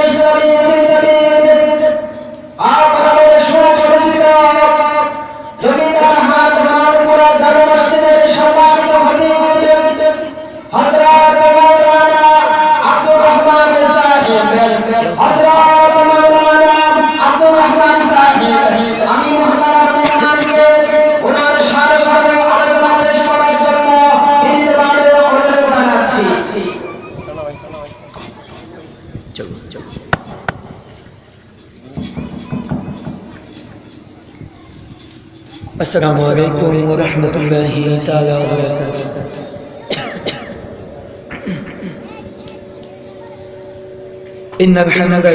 ইসলামী চিন্তাবিদ আপনাদের সুপরিচিত জমিদার হাট মানপুরা জামে মসজিদের সম্মানিত খতিব হযরত মাওলানা আব্দুর রহমান সাহেব হযরত মাওলানা আব্দুর রহমান সাহেব আমি মুহতারাম মেহমানকে ওনার সারসভায় আলোচনা পেশ করার জন্য বিনীতভাবে অনুরোধ জানাচ্ছি। السلام عليكم ورحمة الله تعالى وبركاته. إن الحمد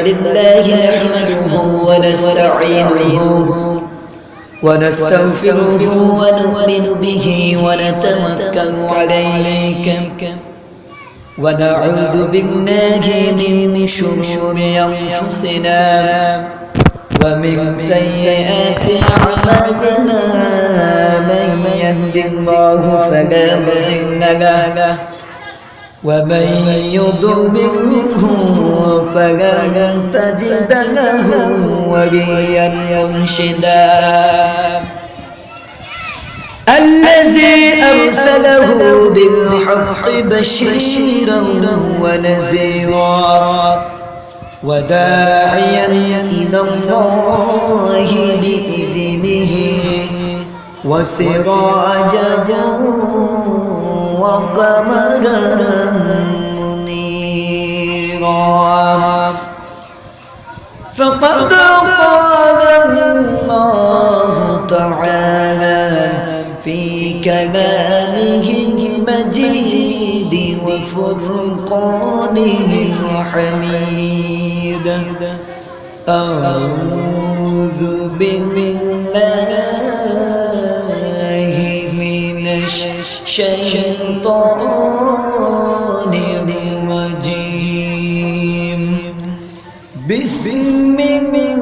لله نحمده ونستعينه ونستغفره ونؤمن به ونتوكل عليه ونعوذ بالله من شرور أنفسنا ومن سيئات أعمالنا من يهد الله فلا مضل له ومن يضلله فلن تجد له وليا مرشدا الذي أرسله بالحق بشيرا ونذيرا وداعيا إلى الله بإذنه وسراجا وقمرا منيرا فقد قال الله تعالى في كلامه المجيد وفرقانه الحميد أعوذ بالله من الشيطان الرجيم بسم الله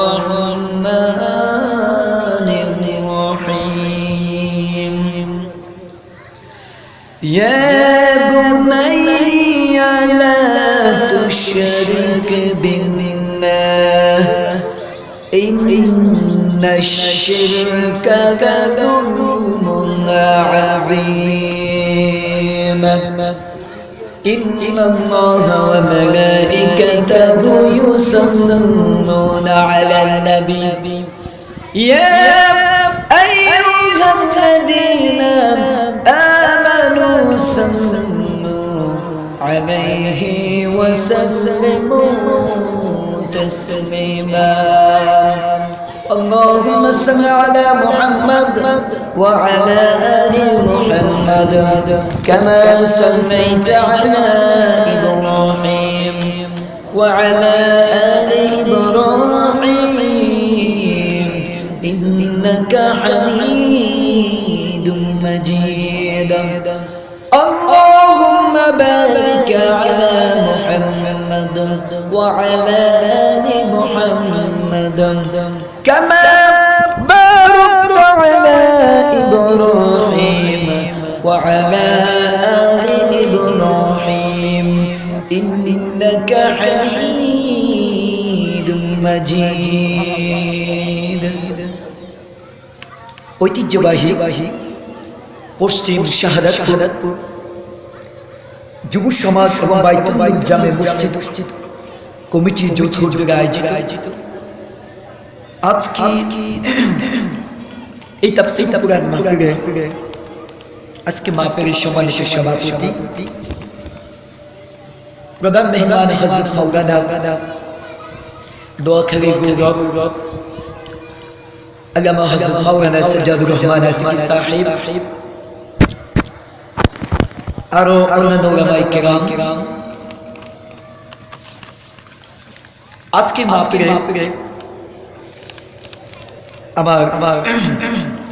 الرحمن الرحيم يا بني لا تشرك بالله إن الشرك لظلم عظيم إن الله وملائكته يصلون على النبي يا أيها الذين آمنوا صلوا عليه وسلموا تسليما اللهم صل على محمد وعلى آل محمد كما صليت على إبراهيم وعلى آل إبراهيم إنك حميد مجيد اللهم بارك على محمد وعلى آل محمد كما باركت على إبراهيم وعلى آل إبراهيم إنك حميد مجيد ঐতিহ্যবাহী পশ্চিম শাহাদাতপুর যুব সমাজ এবং বাইতুল জামে মসজিদ কমিটির যৌথ উদ্যোগে আয়োজিত আজকে এই তাফসীর কুরআন মাহফিলে আজকে মাহফিলের সম্মানিত সভাপতি প্রধান মেহমান হযরত মাওলানা নোয়াখালী গৌরব আল্লামা হযরত মাওলানা সাজ্জাদুর রহমান আতিকি সাহেব আরো অন্যান্য উলামায়ে কেরাম আজকে মাহফিলে আমার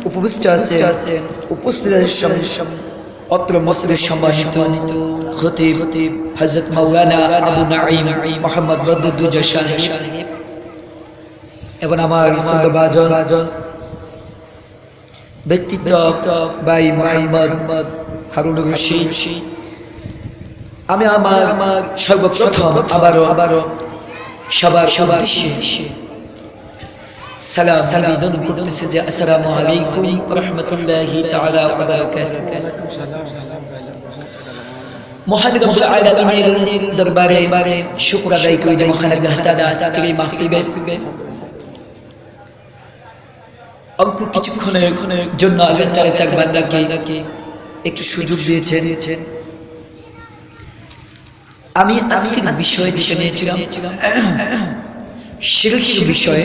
উপস্থিত আছেন অত্র মসজিদের সম্মানিত খতিব হযরত মাওলানা আবু নাঈম মুহাম্মদ বদরুদ্দোজা সাহেব এবং আমার শ্রদ্ধেয় ভাজন ব্যক্তিত্ব ভাই মোহাম্মদ হারুন রশিদ। আমি আমার সর্বপ্রথম আবারও সবার উদ্দেশ্যে সালাম নিবেদন করতেছি যে আসসালামু আলাইকুম ওয়া রাহমাতুল্লাহি তাআলা ওয়া বারাকাতুহু। মহান রব্বুল আলামিনের দরবারে শুকর আদায় করি যে মহান আল্লাহ তাআলা আজকের এই মাহফিলে অল্প কিছুক্ষণের জন্য আল্লাহ তাআলা তার বান্দাকে একটু সুযোগ দিয়েছেন। আমি আজকের বিষয় যেটা নিয়েছিলাম শিরকের বিষয়ে,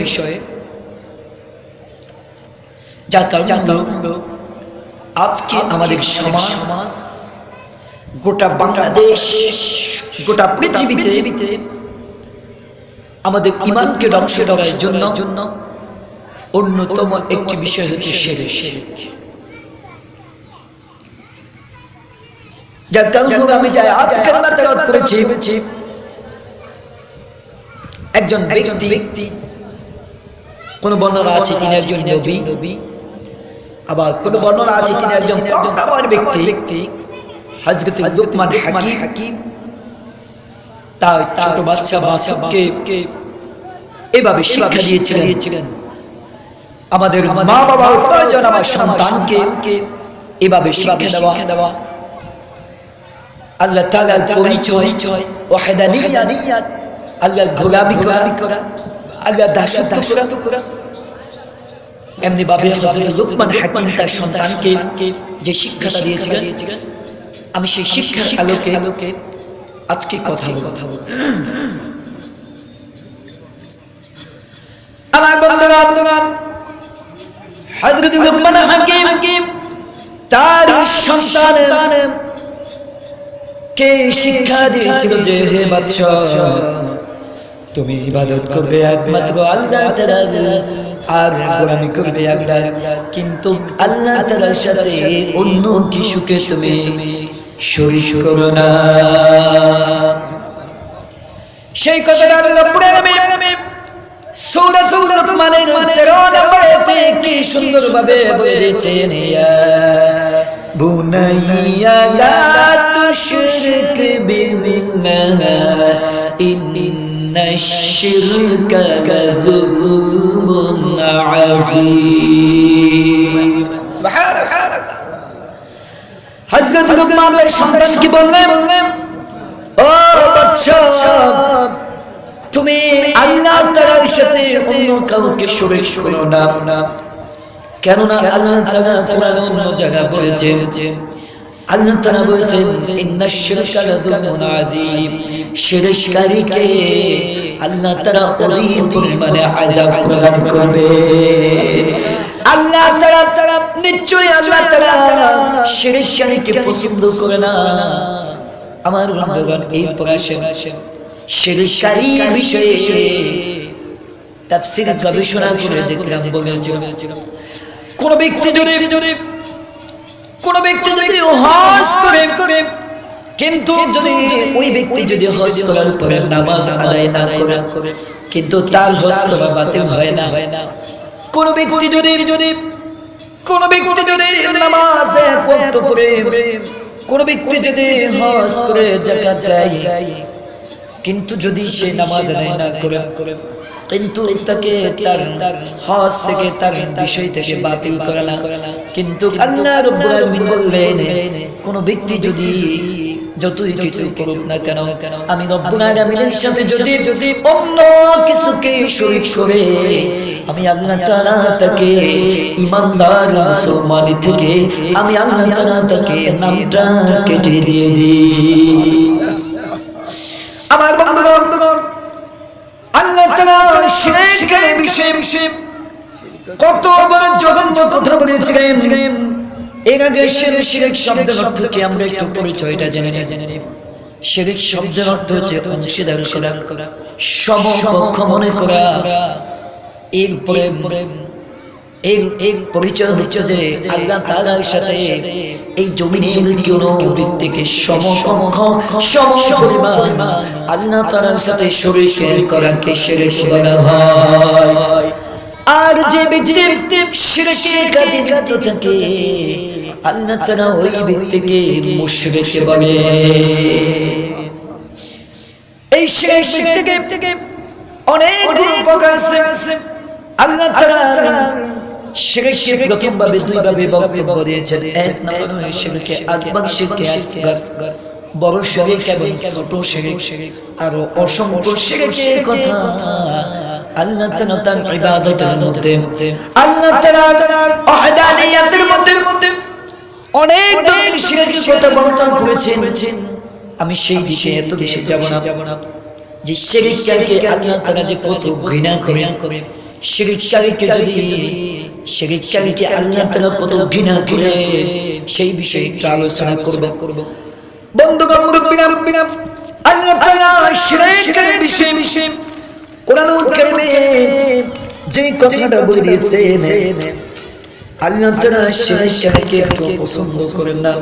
যার কারণ আজকে আমাদের সমাজ, গোটা বাংলাদেশ, গোটা পৃথিবীতে আমাদের ঈমানকে ধ্বংস করার জন্য অন্যতম একটি বিষয় হচ্ছে শিরক। যার কারণ আমি যাই আজকে কালেমা তেলাওয়াত করেছি, একজন ব্যক্তি, কোন বর্ণনা আছে তিনি একজন নবী, আবার কোন বর্ণনা আছে তিনি একজন প্রজ্ঞাবান ব্যক্তি, হযরত লুকমান হাকিম তার ছোট বাচ্চা মাসুমকে এভাবে শিক্ষা দিয়েছিলেন। আমাদের মা বাবার প্রয়োজন আমার সন্তানকে এভাবে শিক্ষা দেওয়া। আল্লাহ তাআলার পরিচয় ওয়াহদানিয়াত, আল্লাহর গোলামি করা, আল্লাহর দাসত্ব করা। এমনি ভাবে হযরত লুকমান হাকিম তার সন্তানকে যে শিক্ষাটা দিয়েছিলেন, আমি সেই শিক্ষার আলোকে আজকে কথা বলবো। আমার বন্ধুরা, হযরত লুকমান হাকিম তার সন্তান কে শিক্ষা দিয়েছিল যে হে বাচ্চা, তুমি ইবাদত করবে একমাত্র আল্লাহ তাআলার, আর গোলামি করবে আল্লাহ, কিন্তু আল্লাহ তাআলার সাথে অন্য কিছুকে তুমি শরীক করো না। সেই কথাটা আল্লাহ পুরাণে সূরা লুকমানের 13 নম্বর আয়াতে কি সুন্দরভাবে বলে দিয়েছেন, ইয়া বুনাইয়া লা তুশরিক বিল্লাহ ইন্নাশ শিরকা লাযুলমুন আযীম। সুবহানাল্লাহ। হযরত লুকমান এর সন্তান কি বললেন, ও বাচ্চা, তুমি আল্লাহ তাআলার সাথে অন্য কাউকে শরীক করো না। কেননা আল্লাহ তাআলা কোরআনে অন্য জায়গায় বলেছেন, আল্লাহ তাআলা বলেছেন ইন্নাশ শিরকা লাযুলমুন আযীম, শিরককারীকে আল্লাহ তাআলা অধিক পরিমাণে আযাব প্রদান করবে। আল্লাহ তাআলা নিশ্চয়ই আল্লাহ তাআলা শিরককারীকে পছন্দ করে না। আমার বন্ধুগণ, এই পড়াশোন শিরককারী বিষয়ে তাফসীর গবেষণা করে দেখলাম, বলেছিলাম কোন ব্যক্তি যদি হজ করে, কিন্তু যদি ওই ব্যক্তি যদি হজ করার পরে নামাজ আদায় না করে, কিন্তু তার হজ করা বাতিল হয় না। কোন ব্যক্তি যদি নামাজ পড়তে পারে, কোন ব্যক্তি যদি হজ করে যাকাত দেয়, কিন্তু যদি সে নামাজ আদায় না করে, কিন্তু তাকে তার হজ থেকে, তার বিষয় থেকে বাতিল করে না। কিন্তু আল্লাহ রাব্বুল আলামিন বললেন, কোন ব্যক্তি যদি যতই কিছু করুক না কেন, আমি রব্বুল আলামিনের সাথে যদি অন্য কিছুকে শরীক করে, আমি আল্লাহ তাআলা তাকে ঈমানদার মুসলমান থেকে আমি আল্লাহ তাআলা তাকে নামটা কেটে দিয়ে দিই। আমার বন্ধুগণ, আল্লাহ তাআলা শিরকের বিষয়ে কতবার জঘন্য কথা বলেছিলেন। এর আগে শিরক শব্দের অর্থ কি আমরা একটু পরিচয়টা জেনে নিই। শিরক শব্দের অর্থ হচ্ছে অংশীদার করা, সমপক্ষ মনে করা। এরপরে এর পরিচয় হচ্ছে যে আল্লাহ তাআলার সাথে এই জমিনের কোন ব্যক্তিকে সমপরিমাণ আল্লাহ তাআলার সাথে শরীক করাকে শিরক বলা হয়। আর যে ব্যক্তি শিরকের কাজে লিপ্ত থাকে আল্লাহ তাআলা ওই ব্যক্তিকে মুশরিক বলে। এই শিরক ব্যক্তিকে অনেকগুলো প্রকার আছে। আল্লাহ তাআলা শিরকের প্রথম ভাবে দুই ভাবে বক্তব্য দিয়েছেন। এক নম্বরে শিরকে আকবার, শিরকে আসগর, বড় শিরক এবং ছোট শিরক, আর অসংখ্য শিরকের কথা আল্লাহ তাআলা তার ইবাদতের মধ্যে, আল্লাহ তাআলার ওয়াহদানিয়তের মধ্যে অনেক ধরনের শিরকের কথা বর্ণনা করেছেন। আমি সেই দিকে এত বেশি যাব না যে শিরককে আল্লাহ তাআলা যে কত ঘৃণা করে, শিরককে আল্লাহ তাআলা কত ঘৃণা করে সেই বিষয়ে একটু আলোচনা করব। বন্ধুগণ, মুরব্বিরা, আল্লাহ তাআলা শিরকের বিষয়ে কোরআনুল কারীমে যে কথাটা বলে দিয়েছেন, আল্লাহ তাআলা শিরককে একটু পছন্দ করেন না।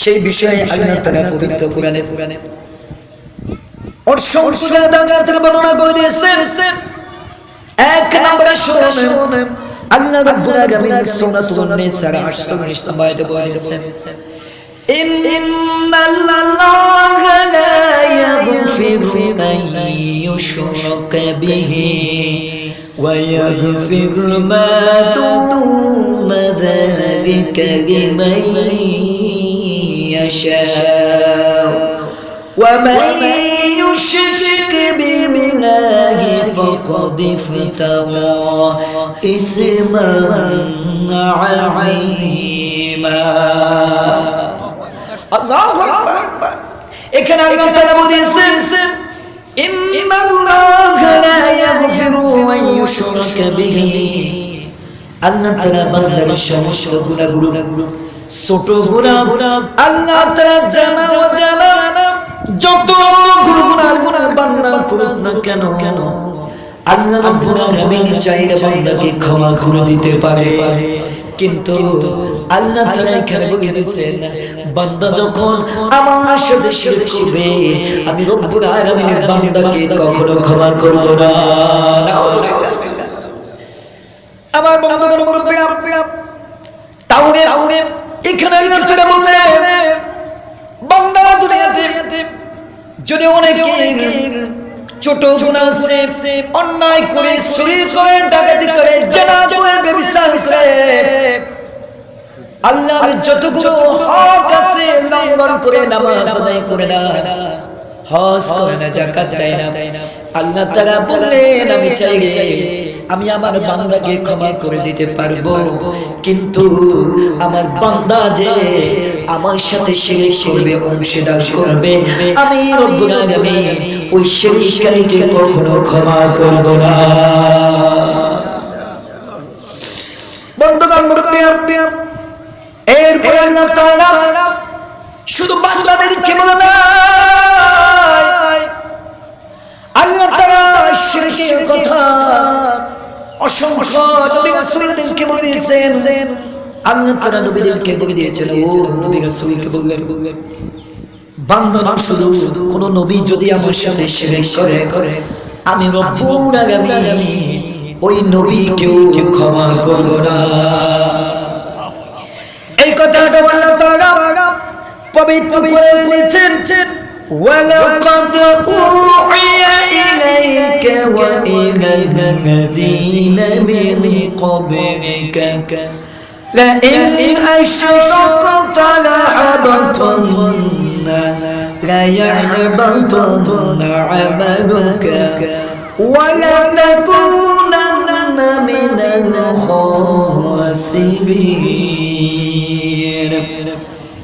সেই বিষয়ে আল্লাহ তাআলা পবিত্র কোরআনে অসংখ্য আয়াত বর্ণনা করে দিয়েছেন। এক নম্বরে শুনুন, আল্লাহ রাব্বুল আলামিন সূরাতুন নিসার 48 নম্বর আয়াতে বলেছেন, ইন্নাল্লাহা লা ইয়াগফিরু আন ইউশরাকা বিহি ওয়া ইয়াগফিরু মা দুনা যালিকা লিমান ইয়াশা ومن يشرك بالله فقد افترى إثما عظيما। الله أكبر। এখানে আল্লাহ তাআলা বলেছেন, ইন্নাল্লাহা লা ইয়াগফিরু আন ইউশরাকা বিহি। আল্লাহ তাআলা বান্দার সমস্ত গুনাহগুলো, ছোট গুনাহ আল্লাহ তাআলা জানা অজানা যত গুনাহ বান্দা করুক না কেন, আল্লাহ রাব্বুল আলামিন চাইলে বান্দাকে ক্ষমা করে দিতে পারে। কিন্তু আল্লাহ তাআলা এখানে বলে দিয়েছেন, বান্দা যখন আমার সাথে শিরক করবে আমি রব্বুল আলামিন বান্দাকে কখনো ক্ষমা করব না। আমার বন্ধুগণ, মুরব্বিরা, তাহলে এখানে আল্লাহ তাআলা বললেন, বান্দা দুনিয়াতে যদি অনেক ছোট গুনাহ আছে, অন্যায় করে, চুরি করে, ডাকাতি করে, জিনা করে, ব্যভিচার করে, আল্লাহর যতগুলো হক আছে লঙ্ঘন করে, নামাজ আদায় করে না, হজ করে না, যাকাত দেয় না, আল্লাহ তাআলা বললেন আমি চাইলে আমি আমার বান্দাকে ক্ষমা করে দিতে পারবো। কিন্তু আমার বান্দা যে আমার সাথে শিরক করবে, অংশীদার করবে, আমি রব্বুল আলামিন ওই শিরককারীকে কখনো ক্ষমা করব না। বন্ধুগণ, মুরব্বিরা, এরপর আল্লাহ তাআলা শুধু বান্দাদেরকে বলে না, আল্লাহ তাআলা শিরকের কথা অসংখ্য নবী রাসূলদেরকে বলে দিয়েছেন। আল্লাহ তাআলা নবীদেরকে বলে দিয়েছেন, ও নবী রাসূলকে বললেন, বান্দা শুধু কোন নবী যদি আমার সাথে শিরক করে আমি রব্বুল আলামিন ওই নবীকেও ক্ষমা করব না। এই কথাটা আল্লাহ তাআলা পবিত্র করে বলেছেন, وَلَقَدْ أُوحِيَ إِلَيْكَ وَإِلَى الَّذِينَ مِن قَبْلِكَ لَئِنْ أَشْرَكْتَ لَيَحْبَطَنَّ عَمَلُكَ وَلَتَكُونَنَّ مِنَ الْخَاسِرِينَ।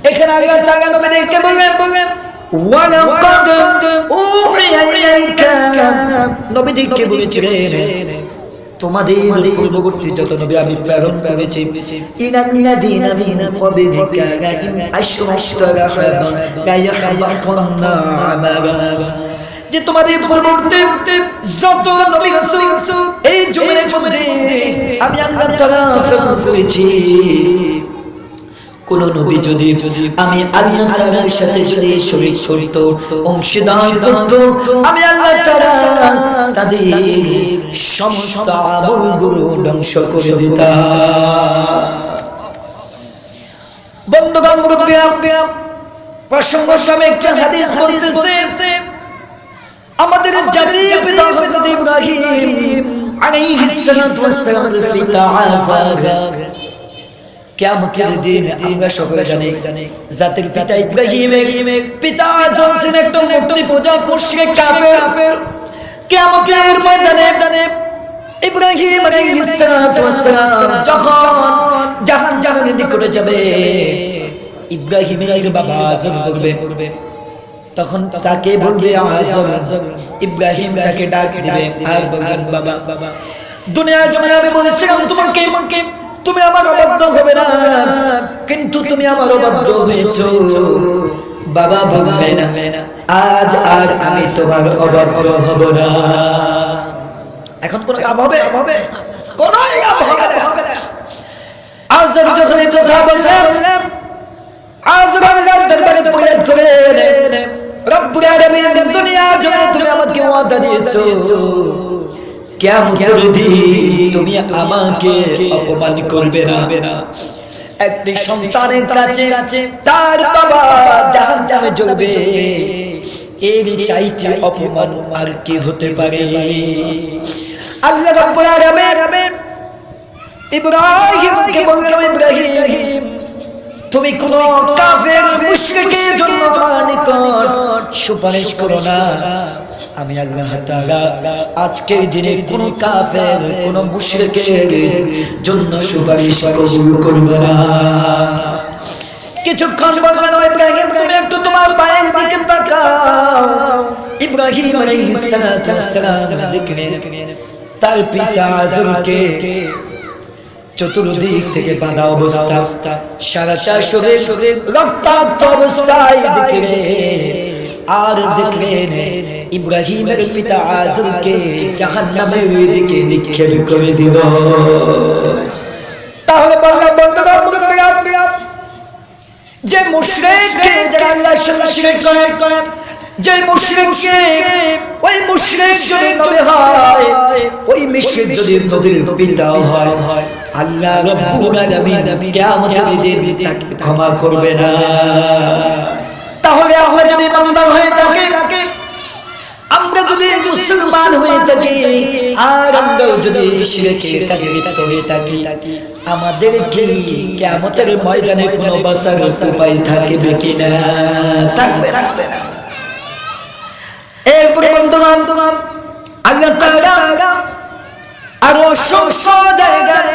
এখানে আল্লাহ তাআলা নবীদেরকে বললেন, ওয়ালাকাদ উহিয়া ইলাইকা, নবীদেরকে বলেছিলেন তোমাদের পূর্ববর্তী যত নবী আমি প্রেরণ করেছি, ইনাল্লাযীনা মিন ক্বাবলিকা লাইন আশরাকতা লায়াহবাতান্না আমালুকা, যে তোমাদের পূর্ববর্তী যত নবী রাসূল এই জমিনের মধ্যে আমি আল্লাহ তাআলা প্রেরণ করেছি, কোন নবী যদি আমি আল্লাহ তাআলার সাথে যদি শরীক করত, অংশীদার করত, আমি আল্লাহ তাআলা তাদের সমস্ত আমলগুলো ধ্বংস করে দিতাম। বন্ধুগণ, মুরব্বিয়ান, প্রসঙ্গ সময় একটা হাদিস বলতেছে, আমাদের জাতির পিতা হযরত ইব্রাহিম আলাইহিস সালাতু ওয়াস সালামের পিতা আযার, কিয়ামতের দিন আমরা সকলে জানি জাতির পিতা ইব্রাহিমের পিতা আযর ছিলেন একটা মূর্তি পূজা মুশরিক কাফের। কিয়ামতের ময়দানে ইব্রাহিম আলাইহিস সালাতু ওয়াস সালাম যখন জাহান্নামের নিকটে যাবে, ইব্রাহিমের বাবা আযর বলবে, তখন তাকে বলবে আযর, ইব্রাহিম তাকে ডাক দিবে আর বলবেন, বাবা দুনিয়া জমিনে আমি বলেছিলাম তোমাকে তুমি আমার অবাধ্য হবে না, কিন্তু তুমি আমার অবাধ্য হয়েছো। বাবা বলবে না, আজ আমি তোমার অবাধ্য হব না। এখন কোন লাভ হবে? কোন লাভ হবে না। আযর যখন এই কথা বললেন, আযর আল্লাহর দরবারে ফরিয়াদ করেন, রব্বুল আলামিন, দুনিয়া জমিনে তুমি আমাকে ওয়াদা দিয়েছো, কিয়ামতের দিন তুমি আমাকে অপমান করবে না। একটি সন্তানের কাছে তার বাবা জাহান্নামে জ্বলবে, এর চাইতে অপমান আর কি হতে পারে? আল্লাহ রাব্বুল আলামিন ইব্রাহিমকে বললেন, ইব্রাহিম তুমি কোন কাফের মুশরিকের জন্য আমার নিকট সুপারিশ করো না। আমি আল্লাহ তাআলা আজকের দিনে কোন কাফের কোন মুশরিকের জন্য সুপারিশ কবুল করব না। কিছুক্ষণ বললেন, ইব্রাহিম তুমি একটু তোমার পায়ের দিকে তাকাও। ইব্রাহিম আলাইহিস সালাতু ওয়াস সালাম দেখলেন তার পিতা আযরকে চতুর্দিক থেকে বাঁধা অবস্থা, সারাটা শরীর রক্তাক্ত অবস্থায় দেখলেন, আর দেখলেন ইব্রাহিমের পিতা আযরকে জাহান্নামের দিকে নিক্ষেপ করে দিল। তাহলে বললাম, বন্ধুরা, যে মুশরিককে যারা আল্লাহর সাথে শিরক করে, যে মুশরিককে ওই মুশরিক যদি নবী হয়, ওই মুশরিক যদি নবীর পিতা হয়, আল্লাহ রাব্বুল আলামিন কিয়ামতের দিন তাকে ক্ষমা করবে না। তাহলে আমরা যদি ইমানদার হয়ে থাকি, আমরা যদি মুসলমান হয়ে থাকি, আর আমরা যদি শিরকের কাজে লিপ্ত হয়ে থাকি, আমাদের কি কিয়ামতের ময়দানে কোনো বাঁচার উপায় থাকবে কিনা? থাকবে না। এরপরে বন্ধুগণ, আল্লাহ তাআলা আরো অসংখ্য জায়গায়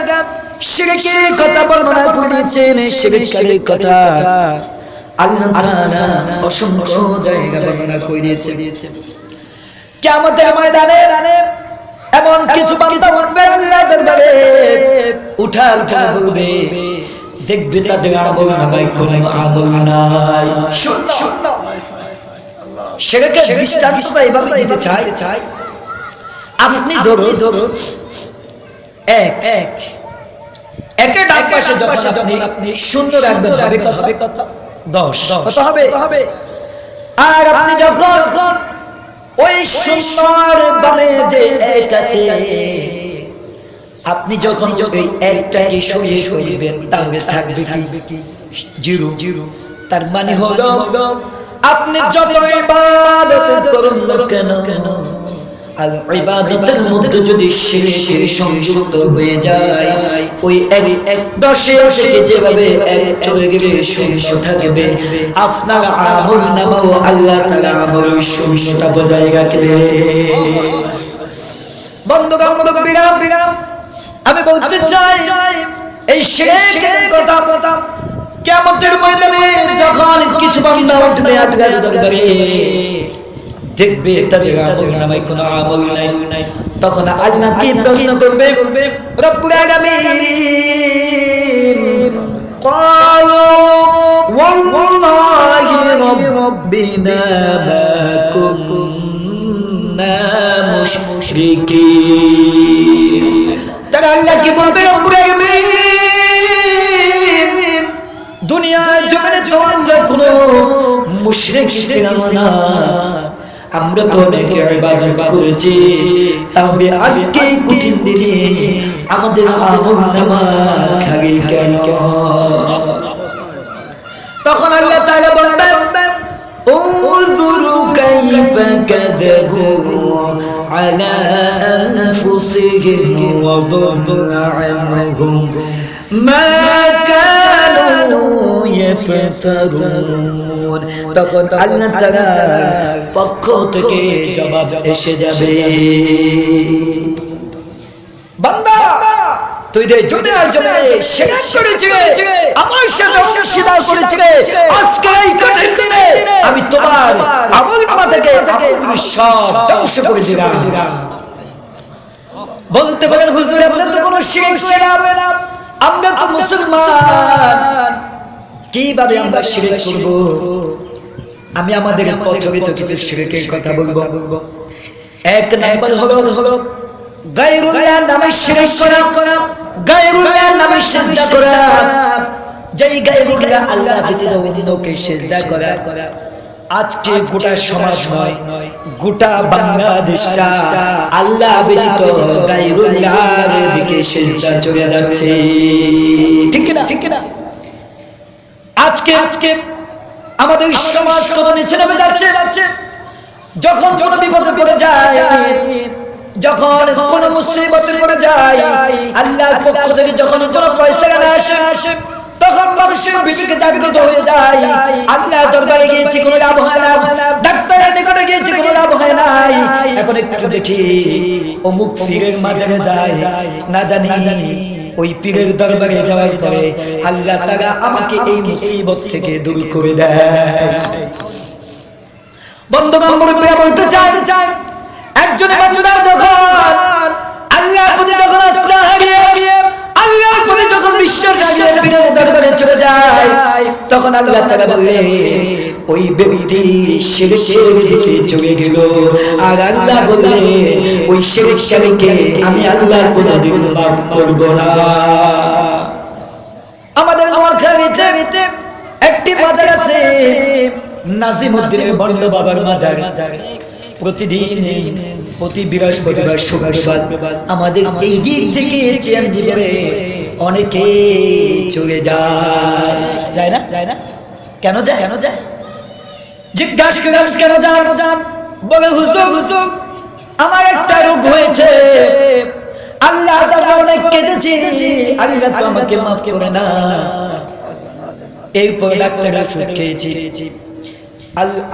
শিরকের কথা বর্ণনা করেছেন। শিরকের কথা আল্লাহ তাআলা অসংখ্য জায়গায় বর্ণনা করেছেন। কিয়ামতের ময়দানে এমন কিছু বান্দা উঠবে আল্লাহর দরবারে, উঠা বলবে, দেখবে তাদের আমল নামায় কোনো আমল নাই। শূন্য। শিরকের দৃষ্টান্ত এভাবে দিতে চাই। আপনি ধরো একে ডান পাশে যখন আপনি শূন্য রাখবেন, হবে কত? 10। কত হবে? আর আপনি যখন ওই শূন্যর বামে যে এক আছে, আপনি যখন ওই একটাকে সরিয়ে সরিবেন, তাহলে থাকবে কি? 0। তার মানে হলো আপনি যত ইবাদত করুন না কেন, আর ইবাদতের মধ্যে যদি শিরকের সংযুক্ত হয়ে যায়, ওই এক 10 থেকে যেভাবে এক চলে গেলে শূন্য থাকবে, আপনার আমল নামাও আল্লাহ তাআলা আমল শূন্যতা বজায় রাখবে। বন্ধুগণ, বিরাম আমি বলতে চাই, এই শিরকের কথা কিয়ামতের ময়দানে যখন কিছু বান্দা উঠবে আল্লাহর দরবারে, দেখবে তাদের আমল নামায় কোনো আমল নাই, তখন আল্লাহ কি প্রশ্ন করবে? রব্বুল আলামিন ক্বালু ওয়াল্লাহি রাব্বিনা মা কুন্না মুশরিকিন। তারা আল্লাহ কি বলবে? রব্বুল আলামিন দুনিয়ায় জমিনে তো আমরা কোনো মুশরিক ছিলাম না, আমরা তো অনেকে ইবাদত করেছি, তবে আজকে কঠিন দিনে আমাদের আমলনামা খালি কেন? তখন আল্লাহ তাআলা বলবেন উযুরু কাইফা কাযাবু আলা আনফুসিহিম ওয়া দাল্লা আনহুম মা কানু ইয়াফতারুন। তখন আল্লাহ তাআলার পক্ষ থেকে জবাব এসে যাবে, বান্দা তুই রে দুনিয়ার জমিনে শিরক করেছিস, আমার সাথে অংশীদার করেছিস, আজকে এই কঠিন দিনে আমি তোমার আমলনামা থেকে আমলগুলো সব ধ্বংস করে দিলাম। বলতে পারেন হুজুর আপনি তো কোনো শিরক করেন না, আমরা তো মুসলমান, কিভাবে আমরা শিরক করব? আমি আমাদের প্রচলিত কিছু শিরকের কথা বলবো। এক নাম্বার হলো গায়রুল্লাহ নামে শিরক করা, গায়রুল্লাহ নামে সিজদা করা। যেই গায়রুল্লাহ আল্লাহ ব্যতীত অন্যকে সিজদা করা, আজকে গোটা সমাজ নয়, গোটা বাংলাদেশটা আল্লাহ ব্যতীত গায়রুল্লাহর দিকে সিজদা চলে যাচ্ছে, ঠিক না? ঠিক না? আজকে আমাদের সমাজ কত নিচে নেমে যাচ্ছে। যখন কোন বিপদে পড়ে যায়, যখন কোন মুসিবতে পড়ে যায়, আল্লাহর পক্ষ থেকে যখন কোন পয়সা না আসে, তখন মানুষের বিবেকে জাগ্রত হয়ে যায়। আল্লাহ দরবারে গিয়েছি কোনো লাভ হয় না, ডাক্তারের নিকটে গিয়েছি কোনো লাভ হয় নাই, এখন একটু দেখি অমুক পীরের মাজারে যায়, না জানি ওই পীরের দরবারে যাওয়ার পরে আল্লাহ তাআলা আমাকে এই মুসিবত থেকে দূর করে দেয়। বন্ধুগণ, মুরব্বিরা বলতে চায় একজন বান্দা যখন আল্লাহর প্রতি যখন আস্থা হারিয়ে আল্লাহর প্রতি যখন বিশ্বাস হারিয়ে পীরের দরবারে চলে যায়, তখন আল্লাহ তাআলা বললেন ওই ব্যক্তি শিরকের দিকে চলে গেল। আর আল্লাহ বললেন ওই শিরককারীকে আমি আল্লাহ কোনদিন মাফ করব না। আমাদের নোয়াখালীতে একটি মাজার আছে, নাজিমউদ্দিনের বন্ড বাবার মাজার। প্রতিদিন প্রতি বৃহস্পতিবার শুক্রবার আমাদের এই দিক থেকে চেঞ্জ করে অনেকে চলে যায় না? কেন যায়? জিজ্ঞাসা করে কেন যান? বলে হুজুর আমার একটা রোগ হয়েছে, আল্লাহ তাআলা অনেক কেঁদেছি, আল্লাহ তো আমাকে মাফ করে না। এরপর ডাক্তারের ওষুধ খেয়েছি,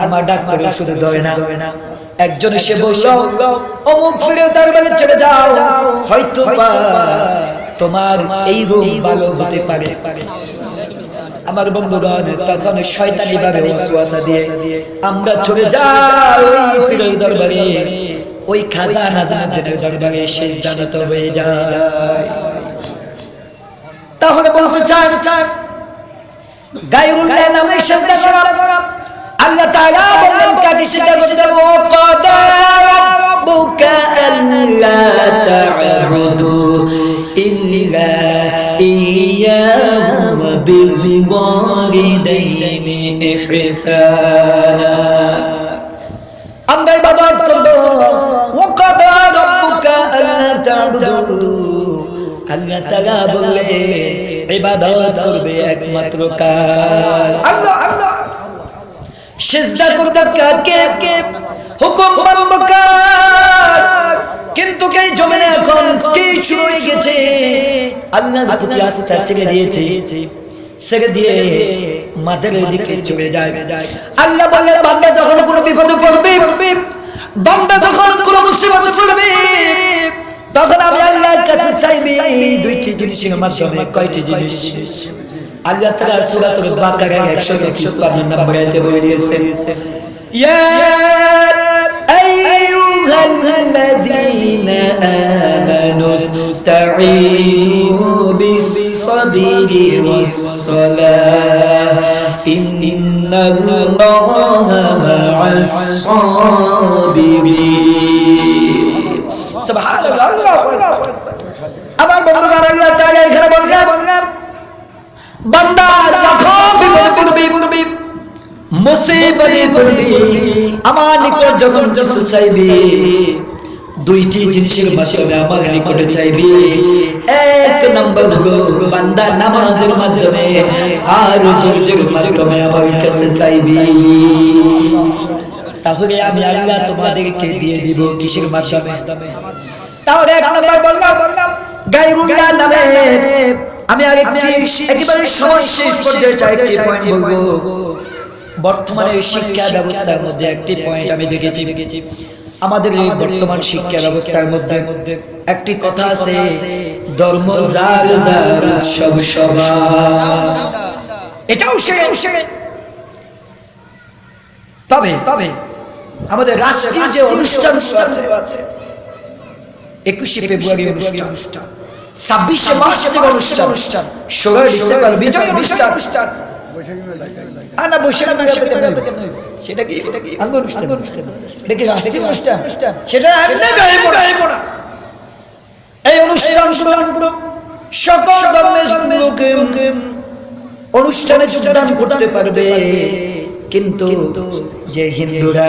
আমার ডাক্তারের ওষুধ দেয় না। একজন এসে বলল অমুক পীরের দরবারে চলে যাও, হয়তো তোমার এই রোগ ভালো হতে পারে। আমার বন্ধুগণ, তখন শয়তানি ভাবে ওয়াসওয়াসা দিয়ে আমরা চলে যাই ওই পীরের দরবারে, ওই খাজা নাজিমউদ্দিনের দরবারে সিজদানত হয়ে যায়। তাহলে বলতে চাই গায়রুল্লাহ নামে সিজদা করা, আল্লাহ তাআলা বলেন কাকে সিজদা করতে হবে? ওয়াকাদা রাব্বুকা আল্লা তা'বুদু ইল্লা ইয়্যাহু ওয়া বিল ওয়ালিদাইনি ইহসানা। আমরা ইবাদত করব। ওয়াকাদা রাব্বুকা আল্লা তা'বুদু, আল্লাহ তাআলা বললেন ইবাদত করবে একমাত্র কার? আল্লাহ। সিজদা করবে কাকে? হুকুম মানব কার? কিন্তু এই জমিনে এখন কি শুরু হয়ে গেছে? আল্লাহর প্রতি আস্থা ছেড়ে দিয়ে মাজারের দিকে চলে যায়। আল্লাহ বললেন বান্দা যখন কোনো বিপদে পড়বে, বান্দা যখন কোনো মুসিবতে পড়বে, তখন আমি আল্লাহর কাছে চাইবি দুইটি জিনিসের মাধ্যমে। কয়টি জিনিস? আল্লাহ তাআলা সূরাতুল বাকারার 156 নম্বর আয়াতে বলে দিয়েছেন, ইয়া আইয়ুহাল্লাযীনা আমানুস্তাঈনু বিস-সাবরি ওয়াস-সালাহ ইন্নাল্লাহা মা'আস-সাবিরিন। সুবহানাল্লাহ, আল্লাহু আকবার। আমার বন্ধুগণ, আল্লাহ তাআলা এখানে বললেন বান্দা যখন মুসিবতে পড়বি, আমার নিকট যখন কিছু চাইবি, দুইটি জিনিসের মাধ্যমে আমার নিকটে চাইবি। এক নম্বর হলো বান্দা নামাজের মাধ্যমে, আর ধৈর্যের মাধ্যমে আমার কাছে চাইবি। তাহলে আমি আল্লাহ তোমাদেরকে দিয়ে দিব কিসের মাধ্যমে? তাহলে এক নম্বর বললাম গায়রুল্লাহ নামে। আমি একেবারে সমস্যার পর্যায়ে চাইছি পয়েন্ট বলবো। বর্তমানে শিক্ষা ব্যবস্থার মধ্যে একটি পয়েন্ট আমি দেখেছি, আমাদের এই বর্তমান শিক্ষা ব্যবস্থার মধ্যে একটি কথা আছে, ধর্ম যার যার সব সমান। এটাও সে। তবে আমাদের রাষ্ট্রীয় যে অনুষ্ঠান আছে, 21শে ফেব্রুয়ারি অনুষ্ঠান, 26শে মার্চ অনুষ্ঠান, 16 ডিসেম্বর বিজয় অনুষ্ঠান, সেটা কি অনুষ্ঠান? এটা কি রাষ্ট্রীয় অনুষ্ঠান? সেটা এই অনুষ্ঠান সকল ধর্মের লোকে অনুষ্ঠানে যোগদান করতে পারবে, কিন্তু যে হিন্দুরা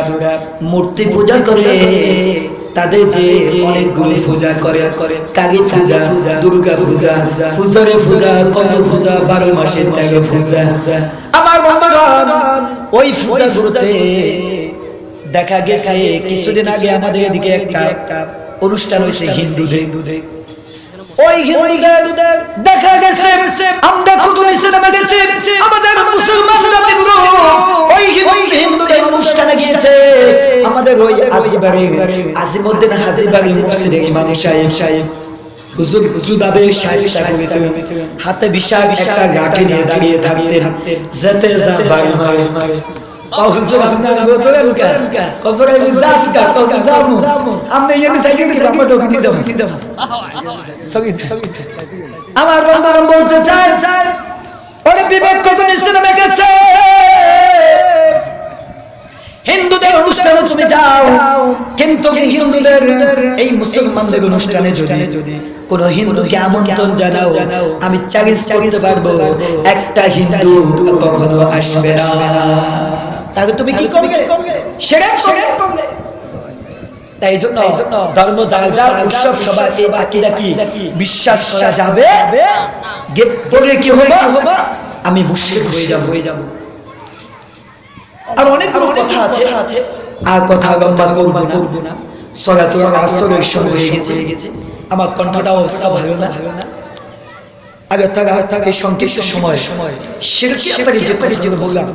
মূর্তি পূজা করে, তাদের যে অনেকগুলো পূজা করে, কালী পূজা, দুর্গা পূজা, পূজারে পূজা, কত পূজা, 12 মাসে 13 পূজা। আমার বন্ধুগণ, ওই পূজাগুলোতে দেখা গেছে কিছুদিন আগে আমাদের এদিকে একটা অনুষ্ঠান হয়েছে হিন্দুদের। ওই হিন্দুদের দেখা গেছে, আমরা কত সিনেমা গেছি, আমাদের মুসলমান জাতিগুলো ওই হিন্দুদের অনুষ্ঠানে গিয়েছে। আমাদের ওই আজিমউদ্দিন হাজিবাড়ি মসজিদের ইমাম সাহেব হুজুর হুজুরাবে শায়েস্তা করেছেন, হাতে বিশাল একটা লাঠি নিয়ে দাঁড়িয়ে থাকতেন, যেতে যা বাড়ি মারে। ও হুজুর আপনার গোতরেন কা কবরে মিজাজ কা তো যামু, আমরা এখানে থাকি কি আমরা ঢুকি যাব। আমার বন্ধুগণ বলতে চাই, ওরে বিবেক কত নিচে নেমে গেছে। হিন্দুদের অনুষ্ঠানে তুমি যাও, কিন্তু হিন্দুদের এই মুসলমানদের অনুষ্ঠানে যদি কোন হিন্দুকে আমন্ত্রণ জানাও, আমি চ্যালেঞ্জ করতে পারবো একটা হিন্দু কখনো আসবে না। তাহলে তুমি কি করবে? শিরক করবে। তাই জন্য ধর্ম যার উৎসব সবার এই আকীদা কি বিশ্বাস করা যাবে, পরে কি হবে? আমি মুশরিক হয়ে যাব। আর অনেক কথা আছে, আর কথা লম্বা করব না। সলাতুল আসরের সময় হয়ে গেছে, আমার কণ্ঠটা অবস্থা ভালো না। আগে তাকে সংক্ষিপ্ত সময় শিরকি আপনাকে যে কথা বললাম,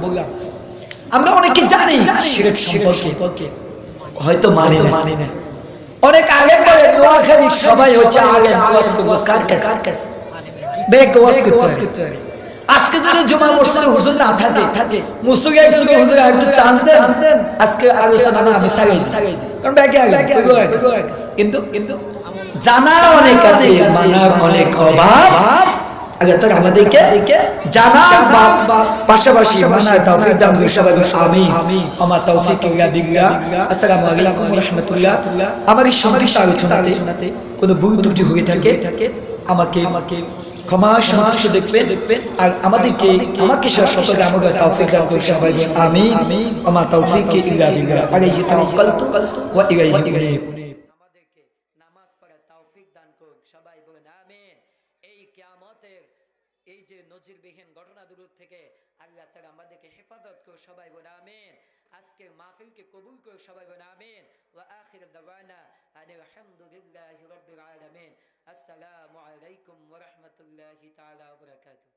আমরা অনেকে জানি শিরক সম্পর্কে, হয়তো মানে না। অনেক আগে পরে নোয়াখালী সবাই হচ্ছে আগে ওয়াজ করব, কার কাছে বেক ওয়াজ করতে পারে। আজকে যদি জুমা মসজিদে হুজুর না থাকে মুসলিম হুজুর একটু চান্স দেন, আজকে আলোচনা না আমি সাগাই দিই, কারণ ব্যাকে কিন্তু জানা অনেক আছে, মানার অনেক অভাব। আগে তো আমাদেরকে জানা পাশাপাশি মানার তৌফিক দান করুন সবাই। আমিন। আমার তৌফিক ইল্লা বিল্লাহ। আসসালামু আলাইকুম ওয়া রাহমাতুল্লাহ। আমার এই সংক্ষিপ্ত আলোচনাতে কোনো ভুল ত্রুটি হয়ে থাকে আমাকে ক্ষমা সন্তুষ্ট দেখবেন, আর আমাকে সকলকে আমাকে তৌফিক দান করুন সবাই। আমিন। আমার তৌফিক ইল্লা বিল্লাহ। আলাইহি তাওয়াক্কালতু ওয়া ইলাইহি উনীব। আমাদেরকে নামাজ পড়ার তৌফিক দান করুন সবাই বলেন আমিন। এই কিয়ামতের এই যে নজিরবিহীন ঘটনাগুলো থেকে আল্লাহ তাআলা আমাদেরকে হেফাজত করুন সবাই বলেন আমিন। আজকের মাহফিলকে কবুল করুন সবাই বলেন আমিন। ওয়া আখির দাওয়ানা আলহামদুলিল্লাহি রাব্বিল আলামিন। আসসালামু আলাইকুম ওয়া রাহমাতুল্লাহি তাআলা ওয়া বারাকাতুহু।